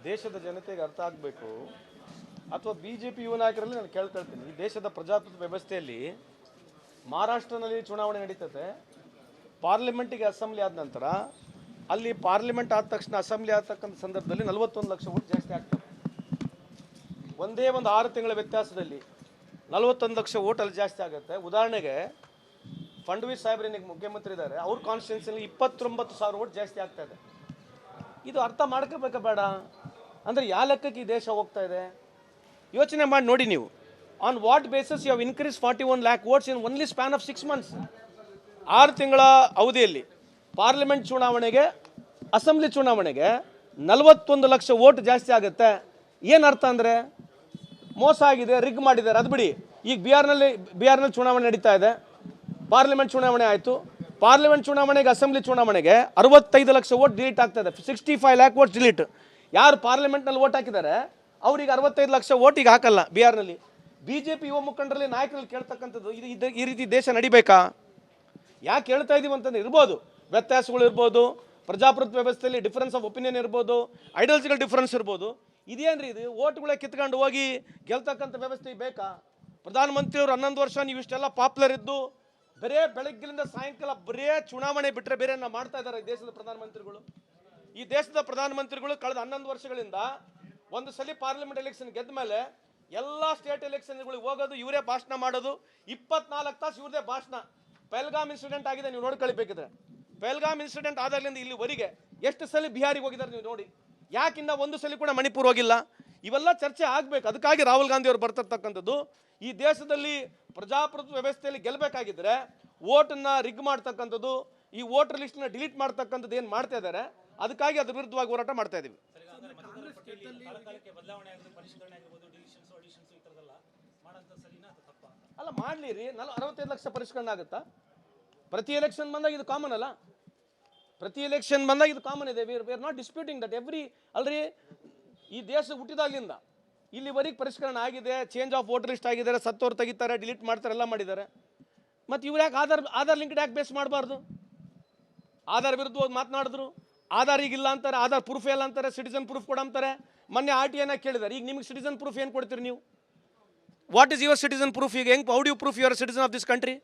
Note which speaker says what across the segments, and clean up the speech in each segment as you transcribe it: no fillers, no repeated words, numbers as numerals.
Speaker 1: ದೇಶದ ಜನತೆಗೆ ಅರ್ಥ ಆಗಬೇಕು, ಅಥವಾ BJP ಯುವ ನಾಯಕರಲ್ಲಿ ನಾನು ಕೇಳ್ಕೊಳ್ತೀನಿ. ಈ ದೇಶದ ಪ್ರಜಾಪ್ರಭುತ್ವ ವ್ಯವಸ್ಥೆಯಲ್ಲಿ ಮಹಾರಾಷ್ಟ್ರನಲ್ಲಿ ಚುನಾವಣೆ ನಡೀತದೆ, ಪಾರ್ಲಿಮೆಂಟಿಗೆ ಅಸೆಂಬ್ಲಿ ಆದ ನಂತರ ಅಲ್ಲಿ ಪಾರ್ಲಿಮೆಂಟ್ ಆದ ತಕ್ಷಣ ಅಸೆಂಬ್ಲಿ ಆಗ್ತಕ್ಕಂಥ ಸಂದರ್ಭದಲ್ಲಿ 41 ಲಕ್ಷ ಓಟ್ ಜಾಸ್ತಿ ಆಗ್ತದೆ. ಒಂದೇ ಒಂದು 6 ತಿಂಗಳ ವ್ಯತ್ಯಾಸದಲ್ಲಿ 41 ಲಕ್ಷ ಓಟ್ ಅಲ್ಲಿ ಜಾಸ್ತಿ ಆಗುತ್ತೆ. ಉದಾಹರಣೆಗೆ ಫಡ್ನವೀಸ್ ಸಾಹೇಬ್ರೇನಿಗೆ ಮುಖ್ಯಮಂತ್ರಿ ಇದ್ದಾರೆ, ಅವ್ರ ಕಾನ್ಸ್ಟಿಟ್ಯೂನ್ಸಿಯಲ್ಲಿ 29,000 ಓಟ್ ಜಾಸ್ತಿ ಆಗ್ತಾ ಇದೆ. ಇದು ಅರ್ಥ ಮಾಡ್ಕೋಬೇಕಾ ಬೇಡ? ಅಂದರೆ ಯಾವ ಲೆಕ್ಕಕ್ಕೆ ಈ ದೇಶ ಹೋಗ್ತಾ ಇದೆ ಯೋಚನೆ ಮಾಡಿ ನೋಡಿ ನೀವು. On what basis you have increase 41 lakh votes in only span of 6 months? 6 ತಿಂಗಳ ಅವಧಿಯಲ್ಲಿ ಪಾರ್ಲಿಮೆಂಟ್ ಚುನಾವಣೆಗೆ, ಅಸೆಂಬ್ಲಿ ಚುನಾವಣೆಗೆ 41 ಲಕ್ಷ ಓಟ್ ಜಾಸ್ತಿ ಆಗುತ್ತೆ. ಏನು ಅರ್ಥ ಅಂದರೆ ಮೋಸ ಆಗಿದೆ, ರಿಗ್ ಮಾಡಿದ್ದಾರೆ. ಅದು ಬಿಡಿ, ಈಗ ಬಿಹಾರ್ನಲ್ಲಿ ಚುನಾವಣೆ ನಡೀತಾ ಇದೆ, ಪಾರ್ಲಿಮೆಂಟ್ ಚುನಾವಣೆ ಆಯಿತು. ಪಾರ್ಲಿಮೆಂಟ್ ಚುನಾವಣೆಗೆ, ಅಸೆಂಬ್ಲಿ ಚುನಾವಣೆಗೆ 65 ಲಕ್ಷ ಓಟ್ ಡಿಲೀಟ್ ಆಗ್ತದೆ. 65 lakh votes ಡಿಲೀಟ್. ಯಾರು ಪಾರ್ಲಿಮೆಂಟ್ನಲ್ಲಿ ಓಟ್ ಹಾಕಿದ್ದಾರೆ ಅವ್ರಿಗೆ 65 ಲಕ್ಷ ಓಟ್ ಈಗ ಹಾಕಲ್ಲ ಬಿಹಾರ್ನಲ್ಲಿ. BJP ಯುವ ಮುಖಂಡರಲ್ಲಿ, ನಾಯಕರಲ್ಲಿ ಕೇಳ್ತಕ್ಕಂಥದ್ದು ಈ ರೀತಿ ದೇಶ ನಡಿಬೇಕಾ? ಯಾಕೆ ಹೇಳ್ತಾ ಇದೀವಿ ಅಂತಂದ್ರೆ, ಇರ್ಬೋದು ವ್ಯತ್ಯಾಸಗಳು ಇರ್ಬೋದು, ಪ್ರಜಾಪ್ರಭುತ್ವ ವ್ಯವಸ್ಥೆಯಲ್ಲಿ ಡಿಫರೆನ್ಸ್ ಆಫ್ ಒಪಿನಿಯನ್ ಇರ್ಬೋದು, ಐಡಿಯಾಲಜಿಕಲ್ ಡಿಫರೆನ್ಸ್ ಇರ್ಬೋದು. ಇದೇನ್ರಿ ಇದು? ಓಟ್ಗಳೇ ಕಿತ್ಕೊಂಡು ಹೋಗಿ ಗೆಲ್ತಕ್ಕಂಥ ವ್ಯವಸ್ಥೆ ಬೇಕಾ? ಪ್ರಧಾನಮಂತ್ರಿಯವರು 11 ವರ್ಷ ನೀವು ಇಷ್ಟೆಲ್ಲ ಪಾಪ್ಯುಲರ್ ಇದ್ದು ಬರೇ ಬೆಳಗ್ಗಿನಿಂದ ಸಾಯಂಕಾಲ ಬರೇ ಚುನಾವಣೆ ಬಿಟ್ಟರೆ ಬೇರೆ ಮಾಡ್ತಾ ಇದ್ದಾರೆ ಈ ದೇಶದ ಪ್ರಧಾನಮಂತ್ರಿಗಳು. ಈ ದೇಶದ ಪ್ರಧಾನಮಂತ್ರಿಗಳು ಕಳೆದ 11 ವರ್ಷಗಳಿಂದ ಒಂದು ಸಲ ಪಾರ್ಲಿಮೆಂಟ್ ಎಲೆಕ್ಷನ್ ಗೆದ್ದ ಮೇಲೆ ಎಲ್ಲ ಸ್ಟೇಟ್ ಎಲೆಕ್ಷನ್ಗಳಿಗೆ ಹೋಗೋದು, ಇವರೇ ಭಾಷಣ ಮಾಡೋದು, 24 ತಾಸು ಇವ್ರದೇ ಭಾಷಣ. ಪಹಲ್ಗಾಮ್ ಇನ್ಸಿಡೆಂಟ್ ಆಗಿದೆ, ನೀವು ನೋಡ್ಕೊಳ್ಬೇಕಿದ್ರೆ. ಪಹಲ್ಗಾಮ್ ಇನ್ಸಿಡೆಂಟ್ ಆದಾಗಲಿಂದ ಇಲ್ಲಿವರೆಗೆ ಎಷ್ಟು ಸಲ ಬಿಹಾರಿಗೆ ಹೋಗಿದ್ದಾರೆ ನೀವು ನೋಡಿ. ಯಾಕಿನ್ನ ಒಂದು ಸಲ ಕೂಡ ಮಣಿಪುರ ಹೋಗಿಲ್ಲ? ಇವೆಲ್ಲ ಚರ್ಚೆ ಆಗಬೇಕು. ಅದಕ್ಕಾಗಿ ರಾಹುಲ್ ಗಾಂಧಿ ಅವರು ಬರ್ತಿರ್ತಕ್ಕಂಥದ್ದು. ಈ ದೇಶದಲ್ಲಿ ಪ್ರಜಾಪ್ರಭುತ್ವ ವ್ಯವಸ್ಥೆಯಲ್ಲಿ ಗೆಲ್ಲಬೇಕಾಗಿದ್ದರೆ ಓಟನ್ನು ರಿಗ್ ಮಾಡ್ತಕ್ಕಂಥದ್ದು, ಈ ವೋಟರ್ ಲಿಸ್ಟ್ನ ಡಿಲೀಟ್ ಮಾಡ್ತಕ್ಕಂಥದ್ದು ಏನು ಮಾಡ್ತಾ ಇದ್ದಾರೆ, ಅದಕ್ಕಾಗಿ ಅದ್ರ ವಿರುದ್ಧವಾಗಿ ಹೋರಾಟ ಮಾಡ್ತಾ ಇದ್ದೀವಿ. ಅಲ್ಲ ಮಾಡಲಿ ರೀ, 65 ಲಕ್ಷ ಪರಿಷ್ಕರಣೆ ಆಗುತ್ತಾ? ಪ್ರತಿ ಎಲೆಕ್ಷನ್ ಬಂದಾಗ ಇದು ಕಾಮನ್ ಅಲ್ಲ? ಪ್ರತಿ ಎಲೆಕ್ಷನ್ ಬಂದಾಗ ಇದು ಕಾಮನ್ ಇದೆ. We are not disputing that. ಅಲ್ರಿ, ಈ ದೇಶ ಹುಟ್ಟಿದಾಗಲಿಂದ ಇಲ್ಲಿವರೆಗೆ ಪರಿಷ್ಕರಣೆ ಆಗಿದೆ, ಚೇಂಜ್ ಆಫ್ ವೋಟರ್ ಲಿಸ್ಟ್ ಆಗಿದ್ದಾರೆ, ಸತ್ತೋರು ತೆಗಿತಾರೆ, ಡಿಲೀಟ್ ಮಾಡ್ತಾರೆ, ಎಲ್ಲ ಮಾಡಿದ್ದಾರೆ. ಮತ್ತು ಇವ್ರು ಯಾಕೆ ಆಧಾರ್ ಲಿಂಕ್ಡ್ ಯಾಕೆ ಬೇಸ್ ಮಾಡಬಾರ್ದು? ಆಧಾರ್ ವಿರುದ್ಧ ಹೋಗಿ ಮಾತನಾಡಿದ್ರು, ಆಧಾರ್ ಈಗಿಲ್ಲ ಅಂತಾರೆ, ಆಧಾರ್ ಪ್ರೂಫ್ ಇಲ್ಲ ಅಂತಾರೆ, ಸಿಟಿಸನ್ ಪ್ರೂಫ್ ಕೊಡಂತಾರೆ. ಮೊನ್ನೆ RTIನ ಕೇಳಿದ್ದಾರೆ, ಈಗ ನಿಮಗೆ ಸಿಟಿಸನ್ ಪ್ರೂಫ್ ಏನು ಕೊಡ್ತೀರಿ ನೀವು? What is your citizen proof? ಈಗ ಹೆಂಗೆ, how do you proof your citizen of this country?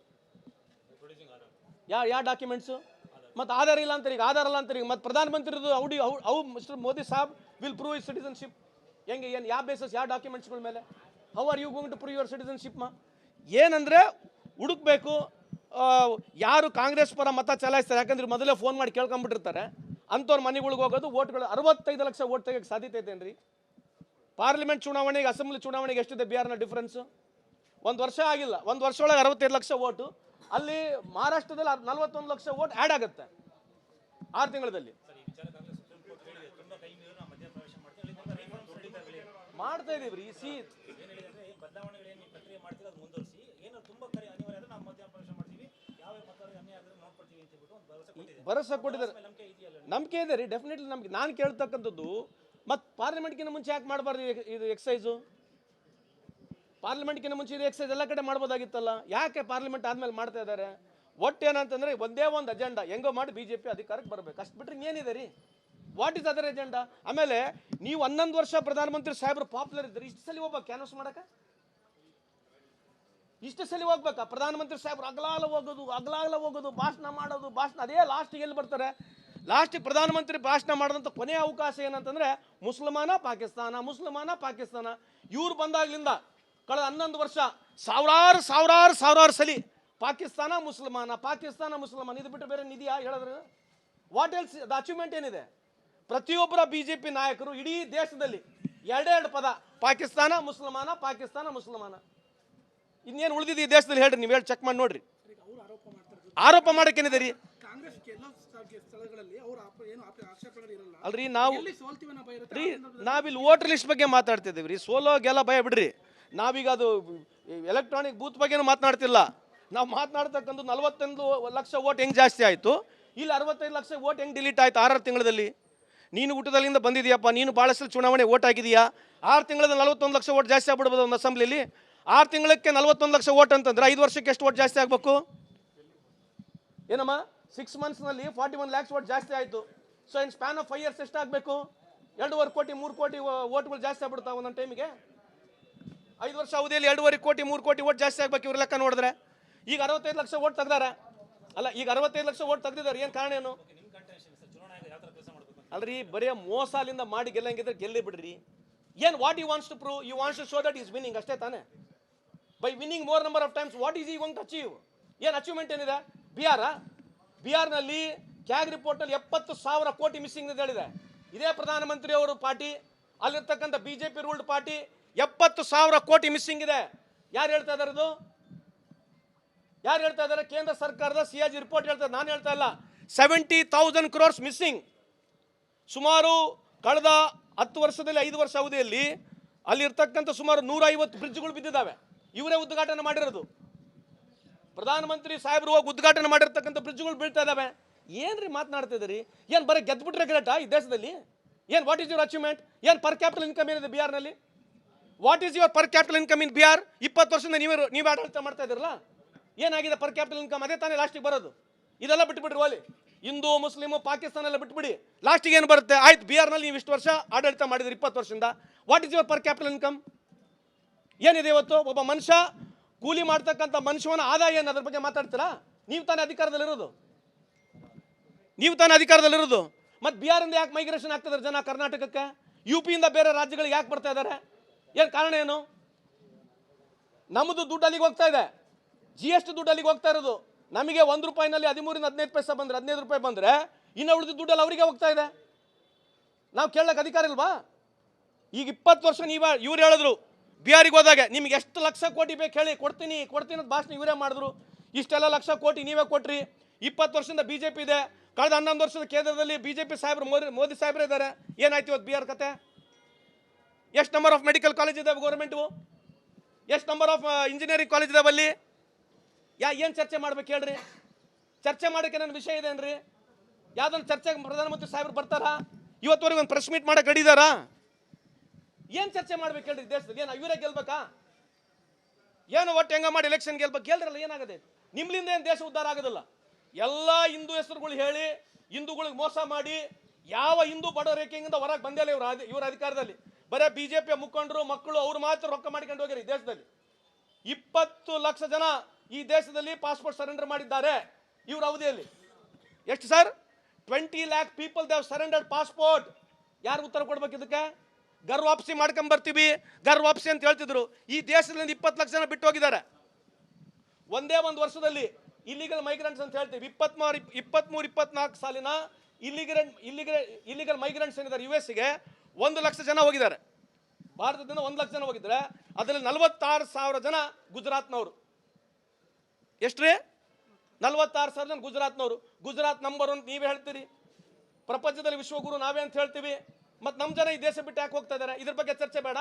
Speaker 1: ಯಾವ ಡಾಕ್ಯುಮೆಂಟ್ಸು? ಮತ್ತು ಆಧಾರ್ ಇಲ್ಲ ಅಂತಾರೆ, ಈಗ ಆಧಾರ್ ಅಲ್ಲ ಅಂತಾರೆ. ಈಗ ಮತ್ತು ಪ್ರಧಾನಮಂತ್ರಿದು ಹೌ ಮಿಸ್ಟರ್ ಮೋದಿ ಸಾಬ್ ವಿಲ್ ಪ್ರೂವ್ ಇಸ್ ಸಿಟಿಸನ್ಶಿಪ್? ಹೆಂಗೆ, ಏನು, ಯಾವ ಬೇಸಸ್, ಯಾವ ಡಾಕ್ಯುಮೆಂಟ್ಸ್ಗಳ ಮೇಲೆ? How are you going to prove your citizenship? ಏನಂದರೆ ಹುಡುಕ್ಬೇಕು ಯಾರು ಕಾಂಗ್ರೆಸ್ ಪರ ಮತ ಚಲಾಯಿಸ್ತಾರೆ. ಯಾಕಂದ್ರೆ ಮೊದಲೇ ಫೋನ್ ಮಾಡಿ ಕೇಳ್ಕೊಂಡ್ಬಿಟ್ಟಿರ್ತಾರೆ. ಅಂಥವ್ರ ಮನೆಗಳಿಗೆ ಹೋಗೋದು, ಓಟ್ಗಳು 65 ಲಕ್ಷ ಓಟ್ ತೆಗೆಯೋಕ್ಕೆ ಸಾಧ್ಯತೆ ಐತೇನ್ರಿ? ಪಾರ್ಲಿಮೆಂಟ್ ಚುನಾವಣೆಗೆ, ಅಸೆಂಬ್ಲಿ ಚುನಾವಣೆಗೆ ಎಷ್ಟಿದೆ ಬಿಹಾರ್ನ ಡಿಫ್ರೆನ್ಸು? 1 ವರ್ಷ ಆಗಿಲ್ಲ, 1 ವರ್ಷ ಒಳಗೆ 65 ಲಕ್ಷ ಓಟು. ಅಲ್ಲಿ ಮಹಾರಾಷ್ಟ್ರದಲ್ಲಿ 41 ಲಕ್ಷ ಓಟ್ ಆ್ಯಡ್ ಆಗುತ್ತೆ 6 ತಿಂಗಳಲ್ಲಿ. ಮಾಡ್ತಾ ಇದೀವಿ ರೀ. ಭರವಸೆ ಕೊಟ್ಟಿದ್ದಾರೆ, ನಂಬಿಕೆ ಇದೆ ರೀ, ಡೆಫಿನೆಟ್ಲಿ ನಮ್ಗೆ. ನಾನು ಕೇಳ್ತಕ್ಕಂಥದ್ದು, ಮತ್ತು ಪಾರ್ಲಿಮೆಂಟ್ಗಿಂತ ಮುಂಚೆ ಯಾಕೆ ಮಾಡಬಾರ್ದು ಇದು ಎಕ್ಸೈಸು? ಪಾರ್ಲಿಮೆಂಟ್ಗಿಂತ ಮುಂಚೆ ಇದು ಎಕ್ಸೈಸ್ ಎಲ್ಲ ಕಡೆ ಮಾಡ್ಬೋದಾಗಿತ್ತಲ್ಲ, ಯಾಕೆ ಪಾರ್ಲಿಮೆಂಟ್ ಆದಮೇಲೆ ಮಾಡ್ತಾ ಇದ್ದಾರೆ? ಒಟ್ಟೇನಂತಂದರೆ ಒಂದೇ ಒಂದು ಅಜೆಂಡಾ, ಹೆಂಗೋ ಮಾಡಿ BJP ಅಧಿಕಾರಕ್ಕೆ ಬರಬೇಕು, ಅಷ್ಟು ಬಿಟ್ಟರೆ ಏನಿದೆ ರೀ? What is other agenda? ಆಮೇಲೆ ನೀವು 11 ವರ್ಷ ಪ್ರಧಾನಮಂತ್ರಿ ಸಾಹೇಬರು ಪಾಪ್ಯುಲರ್ ಇದ್ದಾರೆ, ಇಷ್ಟು ಸಲ ಹೋಗ್ಬೇಕು ಕ್ಯಾನ್ವಸ್ ಮಾಡಕ್ಕೆ? ಇಷ್ಟು ಸಲ ಹೋಗ್ಬೇಕಾ ಪ್ರಧಾನಮಂತ್ರಿ ಸಾಹೇಬ್ರು? ಅಗಲಾಗಲ ಹೋಗೋದು, ಭಾಷಣ ಮಾಡೋದು, ಅದೇ ಲಾಸ್ಟಿಗೆ ಎಲ್ಲಿ ಬರ್ತಾರೆ? ಲಾಸ್ಟಿಗೆ ಪ್ರಧಾನಮಂತ್ರಿ ಭಾಷಣ ಮಾಡೋದಂಥ ಕೊನೆಯ ಅವಕಾಶ ಏನಂತಂದರೆ ಮುಸಲ್ಮಾನ ಪಾಕಿಸ್ತಾನ. ಇವ್ರು ಬಂದಾಗಲಿಂದ ಕಳೆದ 11 ವರ್ಷ ಸಾವಿರಾರು ಸಲಿ ಪಾಕಿಸ್ತಾನ ಮುಸಲ್ಮಾನ ಇದು ಬಿಟ್ಟು ಬೇರೆ ನಿಧಿಯಾ ಹೇಳಿದ್ರೆ? What else? ದ ಅಚೀವ್ಮೆಂಟ್ ಏನಿದೆ? ಪ್ರತಿಯೊಬ್ಬರ BJP ನಾಯಕರು ಇಡೀ ದೇಶದಲ್ಲಿ 2 ಪದ, ಪಾಕಿಸ್ತಾನ ಮುಸಲ್ಮಾನ. ಇನ್ನೇನು ಉಳಿದಿದೆ ಈ ದೇಶದಲ್ಲಿ ಹೇಳ್ರಿ, ನೀವು ಹೇಳಿ ಚೆಕ್ ಮಾಡಿ ನೋಡ್ರಿ. ಆರೋಪ ಮಾಡೋಕ್ಕೇನಿದೆ ರೀ? ಅಲ್ರಿ, ನಾವಿಲ್ಲಿ ವೋಟರ್ ಲಿಸ್ಟ್ ಬಗ್ಗೆ ಮಾತಾಡ್ತಿದ್ದೀವಿ ರೀ. ಸೋಲೋ ಗೆಲ್ಲ ಭಯ ಬಿಡ್ರಿ. ನಾವೀಗ ಅದು ಎಲೆಕ್ಟ್ರಾನಿಕ್ ಬೂತ್ ಬಗ್ಗೆನೂ ಮಾತನಾಡ್ತಿಲ್ಲ. ನಾವು ಮಾತನಾಡ್ತಕ್ಕಂಥ 41 ಲಕ್ಷ ಓಟ್ ಹೆಂಗೆ ಜಾಸ್ತಿ ಆಯಿತು, ಇಲ್ಲಿ 65 ಲಕ್ಷ ಓಟ್ ಹೆಂಗೆ ಡಿಲೀಟ್ ಆಯಿತು 6 ತಿಂಗಳಲ್ಲಿ? ನೀನು ಊಟದಲ್ಲಿಂದ ಬಂದಿದೆಯಪ್ಪ, ನೀನು ಭಾಳಷ್ಟು ಚುನಾವಣೆ ಓಟ್ ಹಾಕಿದೀಯಾ, 6 ತಿಂಗಳಲ್ಲಿ 41 ಲಕ್ಷ ಓಟ್ ಜಾಸ್ತಿ ಆಗ್ಬಿಡ್ಬೋದು ಒಂದು ಅಸೆಂಬ್ಲಿಲಿ. 6 ತಿಂಗಳಿಗೆ 41 ಲಕ್ಷ ಓಟ್ ಅಂತಂದ್ರೆ 5 ವರ್ಷಕ್ಕೆ ಎಷ್ಟು ಓಟ್ ಜಾಸ್ತಿ ಆಗಬೇಕು? ಏನಮ್ಮ 6 ಮಂತ್ಸ್ನಲ್ಲಿ 41 lakhs ಓಟ್ ಜಾಸ್ತಿ ಆಯಿತು. So in span of 5 years ಎಷ್ಟಾಗಬೇಕು? 2.5 ಕೋಟಿ 3 ಕೋಟಿ ಓಟ್ಗಳು ಜಾಸ್ತಿ ಆಗ್ಬಿಡ್ತಾವೆ ಒಂದೊಂದು ಟೈಮಿಗೆ. 5 ವರ್ಷ ಅವಧಿಯಲ್ಲಿ 2.5 ಕೋಟಿ 3 ಕೋಟಿ ಓಟ್ ಜಾಸ್ತಿ ಆಗ್ಬೇಕು ಇವ್ರ ಲೆಕ್ಕ ನೋಡಿದ್ರೆ. ಈಗ 65 ಲಕ್ಷ ಓಟ್ ತೆಗ್ದಾರ ಅಲ್ಲ, ಈಗ 65 ಲಕ್ಷ ಓಟ್ ತೆಗ್ದಿದ್ದಾರೆ. ಏನು ಕಾರಣ ಏನು ಅಲ್ರಿ? ಬರೀ ಮೋಸಾಲಿಂದ ಮಾಡಿ ಗೆಲ್ಲಂಗಿದ್ರೆ ಗೆಲ್ಲಿ ಬಿಡ್ರಿ. ಏನು what you wants to prove? You wants to show that is winning ಅಷ್ಟೇ ತಾನೆ. By winning more number of times what is ಈ ಗೋಯಿಂಗ್ ಟು ಅಚೀವ್? ಏನು ಅಚೀವ್ಮೆಂಟ್ ಏನಿದೆ? ಬಿಹಾರ್ನಲ್ಲಿ ಕ್ಯಾಗ್ ರಿಪೋರ್ಟಲ್ಲಿ 70,000 ಕೋಟಿ ಮಿಸ್ಸಿಂಗ್ ಅಂತ ಹೇಳಿದೆ. ಇದೇ ಪ್ರಧಾನಮಂತ್ರಿ ಅವರು ಪಾರ್ಟಿ, ಅಲ್ಲಿರ್ತಕ್ಕಂಥ ಬಿಜೆಪಿ ರೂಲ್ಡ್ ಪಾರ್ಟಿ 70,000 ಕೋಟಿ ಮಿಸ್ಸಿಂಗ್ ಇದೆ. ಯಾರು ಹೇಳ್ತಾ ಇದ್ದಾರೆ? ಇದು ಯಾರು ಹೇಳ್ತಾ ಇದ್ದಾರೆ? ಕೇಂದ್ರ ಸರ್ಕಾರದ CAG ರಿಪೋರ್ಟ್ ಹೇಳ್ತಾ ಇದೆ, ನಾನು ಹೇಳ್ತಾ ಇಲ್ಲ. 70,000 crores ಮಿಸ್ಸಿಂಗ್. ಸುಮಾರು ಕಳೆದ 10 ವರ್ಷದಲ್ಲಿ 5 ವರ್ಷ ಅವಧಿಯಲ್ಲಿ ಅಲ್ಲಿರ್ತಕ್ಕಂಥ ಸುಮಾರು 150 ಬ್ರಿಡ್ಜ್ಗಳು ಬಿದ್ದಿದ್ದಾವೆ. ಇವರೇ ಉದ್ಘಾಟನೆ ಮಾಡಿರೋದು. ಪ್ರಧಾನಮಂತ್ರಿ ಸಾಹೇಬರು ಹೋಗಿ ಉದ್ಘಾಟನೆ ಮಾಡಿರ್ತಕ್ಕಂಥ ಬ್ರಿಡ್ಜ್ಗಳು ಬೀಳ್ತಾ ಇದ್ದಾವೆ. ಏನ್ರಿ ಮಾತನಾಡ್ತಿದ್ದೀರಿ? ಏನು ಬರೀ ಗೆದ್ಬಿಟ್ರೆ ಗ್ರೇಟಾ ಈ ದೇಶದಲ್ಲಿ? ಏನು ವಾಟ್ ಈಸ್ ಯುವರ್ ಅಚೀವ್ಮೆಂಟ್? ಏನು ಪರ್ ಕ್ಯಾಪಿಟಲ್ ಇನ್ಕಮ್ ಏನಿದೆ ಬಿಹಾರ್ನಲ್ಲಿ? What is your per capital income in Bihar? 20 ವರ್ಷದಿಂದ ನೀವು ಆಡಳಿತ ಮಾಡ್ತಾ ಇದ್ದೀರಲ್ಲ, ಏನಾಗಿದೆ ಪರ್ ಕ್ಯಾಪಿಟಲ್ ಇನ್ಕಮ್? ಅದೇ ತಾನೇ ಲಾಸ್ಟಿಗೆ ಬರೋದು. ಇದೆಲ್ಲ ಬಿಟ್ಬಿಡ್ರಿ ಓಲಿ. ಹಿಂದೂ ಮುಸ್ಲಿಮು ಪಾಕಿಸ್ತಾನ ಎಲ್ಲ ಬಿಟ್ಬಿಡಿ, ಲಾಸ್ಟಿಗೆ ಏನು ಬರುತ್ತೆ? ಆಯ್ತು, ಬಿಹಾರ್ನಲ್ಲಿ ನೀವು ಇಷ್ಟು ವರ್ಷ ಆಡಳಿತ ಮಾಡಿದ್ರಿ 20 ವರ್ಷದಿಂದ. What is your per capital income? ಏನಿದೆ ಇವತ್ತು? ಒಬ್ಬ ಮನುಷ್ಯ ಕೂಲಿ ಮಾಡ್ತಕ್ಕಂಥ ಮನುಷ್ಯನ ಆದಾಯ ಏನು, ಅದ್ರ ಬಗ್ಗೆ ಮಾತಾಡ್ತೀರಾ? ನೀವು ತಾನೇ ಅಧಿಕಾರದಲ್ಲಿರೋದು, ನೀವು ತಾನೇ ಅಧಿಕಾರದಲ್ಲಿರೋದು. ಮತ್ತು ಬಿಹಾರಿಂದ ಯಾಕೆ ಮೈಗ್ರೇಷನ್ ಆಗ್ತಿದ್ದಾರೆ ಜನ ಕರ್ನಾಟಕಕ್ಕೆ? UPಯಿಂದ ಬೇರೆ ರಾಜ್ಯಗಳಿಗೆ ಯಾಕೆ ಬರ್ತಾ ಇದ್ದಾರೆ? ಏನು ಕಾರಣ ಏನು? ನಮ್ಮದು ದುಡ್ಡು ಅಲ್ಲಿಗೆ ಹೋಗ್ತಾ ಇದೆ, GST ದುಡ್ಡು ಅಲ್ಲಿಗೆ ಹೋಗ್ತಾ ಇರೋದು. ನಮಗೆ 1 ರೂಪಾಯಿನಲ್ಲಿ 13ರಿಂದ 15 ಪೈಸೆ ಬಂದರೆ, 15 ರೂಪಾಯಿ ಬಂದರೆ ಇನ್ನು ಉಳಿದ ದುಡ್ಡಲ್ಲಿ ಅವರಿಗೆ ಹೋಗ್ತಾ ಇದೆ. ನಾವು ಕೇಳಕ್ಕೆ ಅಧಿಕಾರ ಇಲ್ವಾ? ಈಗ 20 ವರ್ಷ ಇವ್ರು ಹೇಳಿದ್ರು ಬಿಹಾರಿಗೆ ಹೋದಾಗ ನಿಮ್ಗೆ ಎಷ್ಟು ಲಕ್ಷ ಕೋಟಿ ಬೇಕು ಹೇಳಿ, ಕೊಡ್ತೀನಿ ಅಂತ ಭಾಷಣ ಇವರೇ ಮಾಡಿದ್ರು. ಇಷ್ಟೆಲ್ಲ ಲಕ್ಷ ಕೋಟಿ ನೀವೇ ಕೊಟ್ರಿ. 20 ವರ್ಷದಿಂದ BJP ಇದೆ. ಕಳೆದ 11 ವರ್ಷದ ಕೇಂದ್ರದಲ್ಲಿ BJP ಸಾಹೇಬರು ಮೋದಿ ಸಾಹೇಬ್ರು ಇದ್ದಾರೆ. ಏನಾಯ್ತು ಇವತ್ತು ಬಿಹಾರ್ ಕತೆ? ಎಷ್ಟು ನಂಬರ್ ಆಫ್ ಮೆಡಿಕಲ್ ಕಾಲೇಜ್ ಇದಾವೆ ಗೌರ್ಮೆಂಟು? ಎಷ್ಟು ನಂಬರ್ ಆಫ್ ಇಂಜಿನಿಯರಿಂಗ್ ಕಾಲೇಜ್ ಇದಾವೆ ಅಲ್ಲಿ? ಏನು ಚರ್ಚೆ ಮಾಡ್ಬೇಕು ಹೇಳ್ರಿ? ಚರ್ಚೆ ಮಾಡೋಕ್ಕೆ ನನ್ನ ವಿಷಯ ಇದೆ ಏನ್ರಿ? ಯಾವ್ದೊಂದು ಚರ್ಚೆಗೆ ಪ್ರಧಾನಮಂತ್ರಿ ಸಾಹೇಬ್ರು ಬರ್ತಾರಾ? ಇವತ್ತುವರೆಗೆ ಒಂದು ಪ್ರೆಸ್ ಮೀಟ್ ಮಾಡಕ್ಕೆ ರೆಡಿದಾರಾ? ಏನು ಚರ್ಚೆ ಮಾಡ್ಬೇಕು ಹೇಳ್ರಿ ದೇಶದಲ್ಲಿ? ಏನು ಇವರೇ ಗೆಲ್ಬೇಕಾ? ಏನು ಒಟ್ಟು ಹೆಂಗ ಮಾಡಿ ಎಲೆಕ್ಷನ್ ಗೆಲ್ಬೇಕು? ಗೆಲ್ರಲ್ಲ, ಏನಾಗದೆ? ನಿಮ್ಲಿಂದ ಏನು ದೇಶ ಉದ್ಧಾರ ಆಗೋದಿಲ್ಲ. ಎಲ್ಲ ಹಿಂದೂ ಹೆಸರುಗಳು ಹೇಳಿ ಹಿಂದೂಗಳಿಗೆ ಮೋಸ ಮಾಡಿ ಯಾವ ಹಿಂದೂ ಬಡ ರೇಖೆಯಿಂದ ಹೊರಗೆ ಬಂದಿಲ್ಲ ಇವ್ರ ಅಧಿಕಾರದಲ್ಲಿ. ಬರೀ BJP ಮುಖಂಡರು ಮಕ್ಕಳು ಅವ್ರು ಮಾತ್ರ ರೊಕ್ಕ ಮಾಡ್ಕೊಂಡು ಹೋಗ್ಯಾರ ಈ ದೇಶದಲ್ಲಿ. 20 ಲಕ್ಷ ಜನ ಈ ದೇಶದಲ್ಲಿ ಪಾಸ್ಪೋರ್ಟ್ ಸರೆಂಡರ್ ಮಾಡಿದ್ದಾರೆ ಇವ್ರ ಅವಧಿಯಲ್ಲಿ. ಎಷ್ಟು sir? 20 lakh people they have surrendered passport. ಯಾರು ಉತ್ತರ ಕೊಡ್ಬೇಕು ಇದಕ್ಕೆ? ಗರ್ ವಾಪಸಿ ಮಾಡ್ಕೊಂಬರ್ತೀವಿ, ಗರ್ ವಾಪಸಿ ಅಂತ ಹೇಳ್ತಿದ್ರು. ಈ ದೇಶದಲ್ಲಿ 20 ಲಕ್ಷ ಜನ ಬಿಟ್ಟು ಹೋಗಿದ್ದಾರೆ. ಒಂದೇ ಒಂದು ವರ್ಷದಲ್ಲಿ ಇಲ್ಲಿಗಲ್ ಮೈಗ್ರೆಂಟ್ಸ್ ಅಂತ ಹೇಳ್ತೀವಿ. 23-24 ಸಾಲಿನ ಇಲ್ಲಿಗಲ್ ಮೈಗ್ರೆಂಟ್ಸ್ ಏನಿದ್ದಾರೆ US-ಗೆ 1 ಲಕ್ಷ ಜನ ಹೋಗಿದ್ದಾರೆ. ಭಾರತದಿಂದ 1 ಲಕ್ಷ ಜನ ಹೋಗಿದ್ದಾರೆ. ಅದರಲ್ಲಿ 46,000 ಜನ ಗುಜರಾತ್ನವರು. ಎಷ್ಟ್ರಿ? 46,000 ಜನ ಗುಜರಾತ್ನವರು. ಗುಜರಾತ್ ನಂಬರ್ 1 ನೀವೇ ಹೇಳ್ತೀರಿ. ಪ್ರಪಂಚದಲ್ಲಿ ವಿಶ್ವಗುರು ನಾವೇ ಅಂತ ಹೇಳ್ತೀವಿ. ಮತ್ತು ನಮ್ಮ ಜನ ಈ ದೇಶ ಬಿಟ್ಟು ಯಾಕೆ ಹೋಗ್ತಾ ಇದ್ದಾರೆ? ಇದ್ರ ಬಗ್ಗೆ ಚರ್ಚೆ ಬೇಡ?